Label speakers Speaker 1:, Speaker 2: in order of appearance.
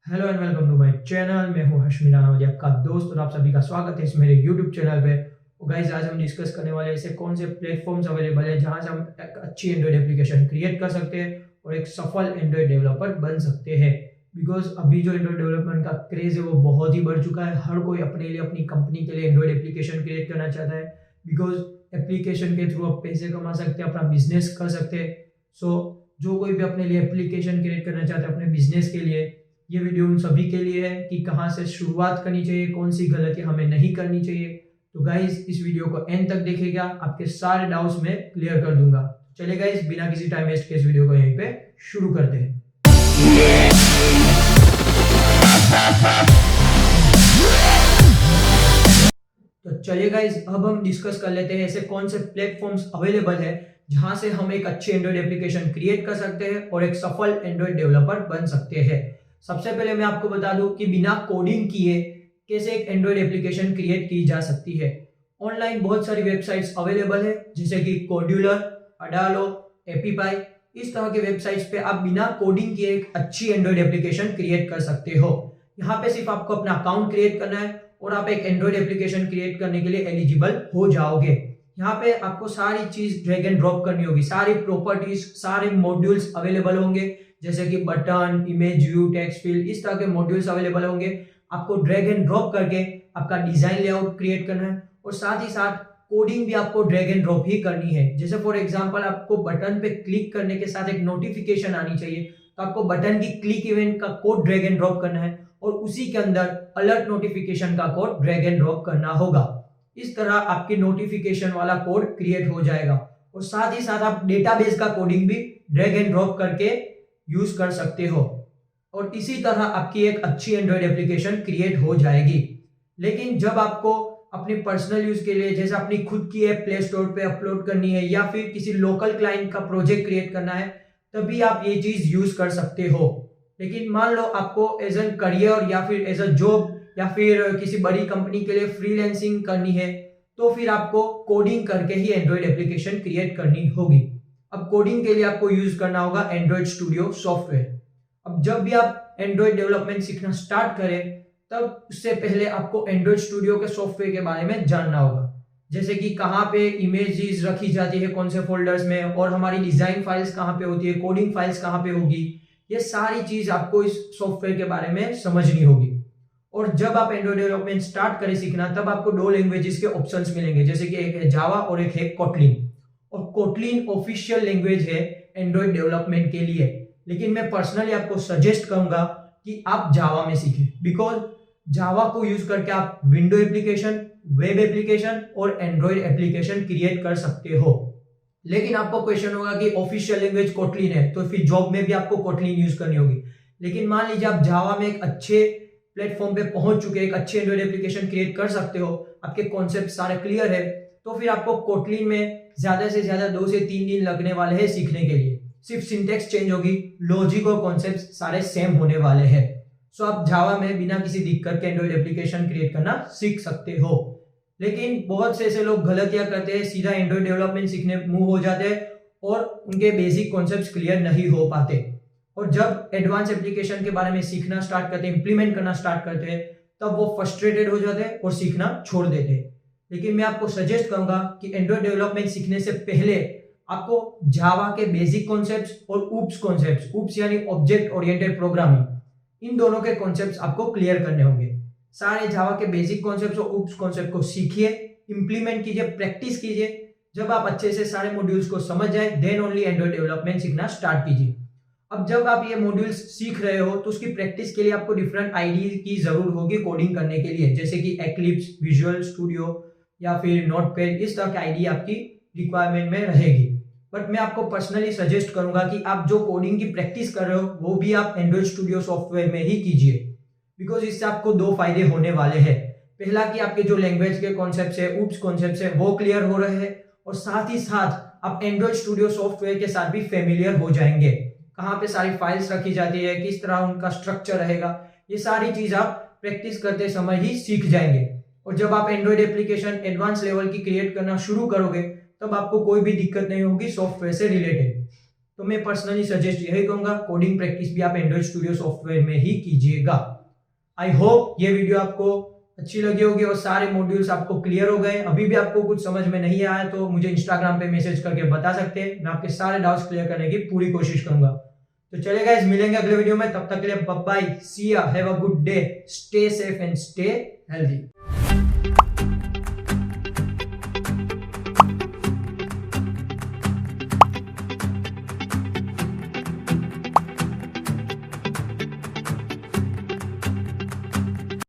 Speaker 1: Hello and welcome to my channel. मैं हूं हर्ष मीरानावजी, आपका दोस्त, और आप सभी का स्वागत है इस मेरे यूट्यूब चैनल पे। और गाइस, आज हम डिस्कस करने वाले ऐसे कौन से प्लेटफॉर्म्स अवेलेबल है जहां से हम एक अच्छी एंड्रॉइड एप्लीकेशन क्रिएट कर सकते हैं और एक सफल एंड्रॉइड डेवलपर बन सकते हैं। बिकॉज अभी जो एंड्रॉइड डेवलपमेंट का क्रेज है वो बहुत ही बढ़ चुका है। हर कोई अपने लिए, अपनी कंपनी के लिए एंड्रॉइड एप्लीकेशन क्रिएट करना चाहता है। बिकॉज एप्लीकेशन के थ्रू आप पैसे कमा सकते हैं, अपना बिजनेस कर सकते हैं। सो जो कोई भी अपने लिए एप्लीकेशन क्रिएट करना चाहता है अपने बिजनेस के लिए, ये वीडियो उन सभी के लिए है कि कहाँ से शुरुआत करनी चाहिए, कौन सी गलती हमें नहीं करनी चाहिए। तो गाइज, इस वीडियो को एंड तक देखिएगा, आपके सारे डाउट्स मैं क्लियर कर दूंगा। चलिए गाइज, बिना किसी टाइम वेस्ट के इस वीडियो को यहीं पे शुरू करते हैं। तो चलिए गाइज, अब हम डिस्कस कर लेते हैं ऐसे कौन से प्लेटफॉर्म्स अवेलेबल है जहां से हम एक अच्छी एंड्रॉइड एप्लीकेशन क्रिएट कर सकते हैं और एक सफल एंड्रॉइड डेवलपर बन सकते हैं। सबसे पहले मैं आपको बता दूं कि बिना कोडिंग किए कैसे एक एंड्रॉइड एप्लीकेशन क्रिएट की जा सकती है। ऑनलाइन बहुत सारी वेबसाइट्स अवेलेबल है, जैसे कि कोड्यूलर, अडालो, एपीपाई। इस तरह के वेबसाइट्स पे आप बिना कोडिंग किए एक अच्छी एंड्रॉइड एप्लीकेशन क्रिएट कर सकते हो। यहाँ पे सिर्फ आपको अपना अकाउंट क्रिएट करना है और आप एक एंड्रॉइड एप्लीकेशन क्रिएट करने के लिए एलिजिबल हो जाओगे। यहाँ पे आपको सारी चीज ड्रैग एंड ड्रॉप करनी होगी, सारी प्रॉपर्टीज, सारे मॉड्यूल्स अवेलेबल होंगे, जैसे कि button, image view, text field, इस तरह के मॉड्यूल्स अवेलेबल होंगे। आपको ड्रैग एंड ड्रॉप करके आपका डिजाइन लेआउट क्रिएट करना है और साथ ही साथ कोडिंग भी आपको ड्रैग एंड ड्रॉप ही करनी है। जैसे फॉर एग्जांपल, आपको बटन पे क्लिक करने के साथ एक नोटिफिकेशन आनी चाहिए, तो आपको बटन की क्लिक इवेंट का कोड ड्रैग एंड ड्रॉप करना है और उसी के अंदर अलर्ट नोटिफिकेशन का कोड ड्रैग एंड ड्रॉप करना होगा। इस तरह आपकी नोटिफिकेशन वाला कोड क्रिएट हो जाएगा और साथ ही साथ आप डेटाबेस का कोडिंग भी ड्रैग एंड ड्रॉप करके यूज कर सकते हो और इसी तरह आपकी एक अच्छी एंड्रॉइड एप्लीकेशन क्रिएट हो जाएगी। लेकिन जब आपको अपने पर्सनल यूज के लिए, जैसे अपनी खुद की ऐप प्ले स्टोर पे अपलोड करनी है या फिर किसी लोकल क्लाइंट का प्रोजेक्ट क्रिएट करना है, तभी आप ये चीज यूज कर सकते हो। लेकिन मान लो आपको एज एन करियर या फिर एज अ जॉब या फिर किसी बड़ी कंपनी के लिए फ्रीलांसिंग करनी है, तो फिर आपको कोडिंग करके ही एंड्रॉइड एप्लीकेशन क्रिएट करनी होगी। अब कोडिंग के लिए आपको यूज करना होगा एंड्रॉइड स्टूडियो सॉफ्टवेयर। अब जब भी आप एंड्रॉइड डेवलपमेंट सीखना स्टार्ट करें, तब उससे पहले आपको एंड्रॉइड स्टूडियो के सॉफ्टवेयर के बारे में जानना होगा, जैसे कि कहाँ पे इमेजेस रखी जाती है, कौन से फोल्डर्स में, और हमारी डिजाइन फाइल्स कहाँ पे होती है, कोडिंग फाइल्स कहाँ पे होगी। ये सारी चीज आपको इस सॉफ्टवेयर के बारे में समझनी होगी। और जब आप एंड्रॉइड डेवलपमेंट स्टार्ट करें सीखना, तब आपको दो लैंग्वेजेस के ऑप्शंस मिलेंगे, जैसे कि एक है जावा और एक है कोटलिन। और कोटलिन ऑफिशियल लैंग्वेज है एंड्रॉइड डेवलपमेंट के लिए, लेकिन मैं पर्सनली आपको सजेस्ट करूंगा कि आप जावा में सीखें। बिकॉज जावा को यूज करके आप विंडो एप्लीकेशन, वेब एप्लीकेशन और एंड्रॉइड एप्लीकेशन क्रिएट कर सकते हो। लेकिन आपको क्वेश्चन होगा कि ऑफिशियल लैंग्वेज कोटलिन है, तो फिर जॉब में भी आपको कोटलिन यूज करनी होगी। लेकिन मान लीजिए आप जावा में एक अच्छे प्लेटफॉर्म पे पहुंच चुके, एक अच्छे एंड्रॉइड एप्लीकेशन क्रिएट कर सकते हो, आपके कॉन्सेप्ट सारे क्लियर है, तो फिर आपको कोटलिन में ज्यादा से ज्यादा 2 से 3 दिन लगने वाले हैं सीखने के लिए। सिर्फ सिंटेक्स चेंज होगी, लॉजिक और कॉन्सेप्ट सारे सेम होने वाले हैं। सो आप जावा में बिना किसी दिक्कत के एंड्रॉइड एप्लीकेशन क्रिएट करना सीख सकते हो। लेकिन बहुत से ऐसे लोग गलतियां करते हैं, सीधा एंड्रॉइड डेवलपमेंट सीखने मूव हो जाते हैं और उनके बेसिक कॉन्सेप्ट क्लियर नहीं हो पाते। और जब एडवांस एप्लीकेशन के बारे में सीखना स्टार्ट करते हैं, इंप्लीमेंट करना स्टार्ट करते हैं, तब वो फ्रस्ट्रेटेड हो जाते हैं और सीखना छोड़ देते हैं। लेकिन मैं आपको सजेस्ट करूंगा कि एंड्रॉइड डेवलपमेंट सीखने से पहले आपको जावा के बेसिक कॉन्सेप्ट्स और ऊप्स कॉन्सेप्ट्स, ऊप्स यानी ऑब्जेक्ट ओरिएंटेड प्रोग्रामिंग, इन दोनों के कॉन्सेप्ट्स आपको क्लियर करने होंगे। सारे जावा के बेसिक कॉन्सेप्ट्स और ऊप्स कॉन्सेप्ट को सीखिए, इंप्लीमेंट कीजिए, प्रैक्टिस कीजिए। जब आप अच्छे से सारे मॉड्यूल्स को समझ जाए, देन ओनली एंड्रॉइड डेवलपमेंट सीखना स्टार्ट कीजिए। अब जब आप ये मॉड्यूल्स सीख रहे हो, तो उसकी प्रैक्टिस के लिए आपको डिफरेंट आईडी की जरूरत होगी कोडिंग करने के लिए, जैसे कि एक्लिप्स, विजुअल स्टूडियो या फिर नोटपैड। इस तरह की आईडी आपकी रिक्वायरमेंट में रहेगी। बट मैं आपको पर्सनली सजेस्ट करूंगा कि आप जो कोडिंग की प्रैक्टिस कर रहे हो, वो भी आप एंड्रॉइड स्टूडियो सॉफ्टवेयर में ही कीजिए। बिकॉज इससे आपको 2 फायदे होने वाले हैं। पहला कि आपके जो लैंग्वेज के कॉन्सेप्ट है, ऊप्स कॉन्सेप्ट है, वो क्लियर हो रहे हैं, और साथ ही साथ आप एंड्रॉइड स्टूडियो सॉफ्टवेयर के साथ भी फेमिलियर हो जाएंगे। कहाँ पे सारी फाइल्स रखी जाती है, किस तरह उनका स्ट्रक्चर रहेगा, ये सारी चीज आप प्रैक्टिस करते समय ही सीख जाएंगे। और जब आप एंड्रॉइड एप्लीकेशन एडवांस लेवल की क्रिएट करना शुरू करोगे, तब आपको कोई भी दिक्कत नहीं होगी सॉफ्टवेयर से रिलेटेड। तो मैं पर्सनली सजेस्ट यही कहूंगा, कोडिंग प्रैक्टिस भी आप एंड्रॉइड स्टूडियो सॉफ्टवेयर में ही कीजिएगा। आई होप ये वीडियो आपको अच्छी लगी होगी और सारे मॉड्यूल्स आपको क्लियर हो गए। अभी भी आपको कुछ समझ में नहीं आया तो मुझे इंस्टाग्राम पे मैसेज करके बता सकते हैं, मैं आपके सारे डाउट्स क्लियर करने की पूरी कोशिश करूंगा। तो चलिए गाइस, मिलेंगे अगले वीडियो में, तब तक के लिए बाय बाय, सी या, have a good day, stay safe and stay healthy.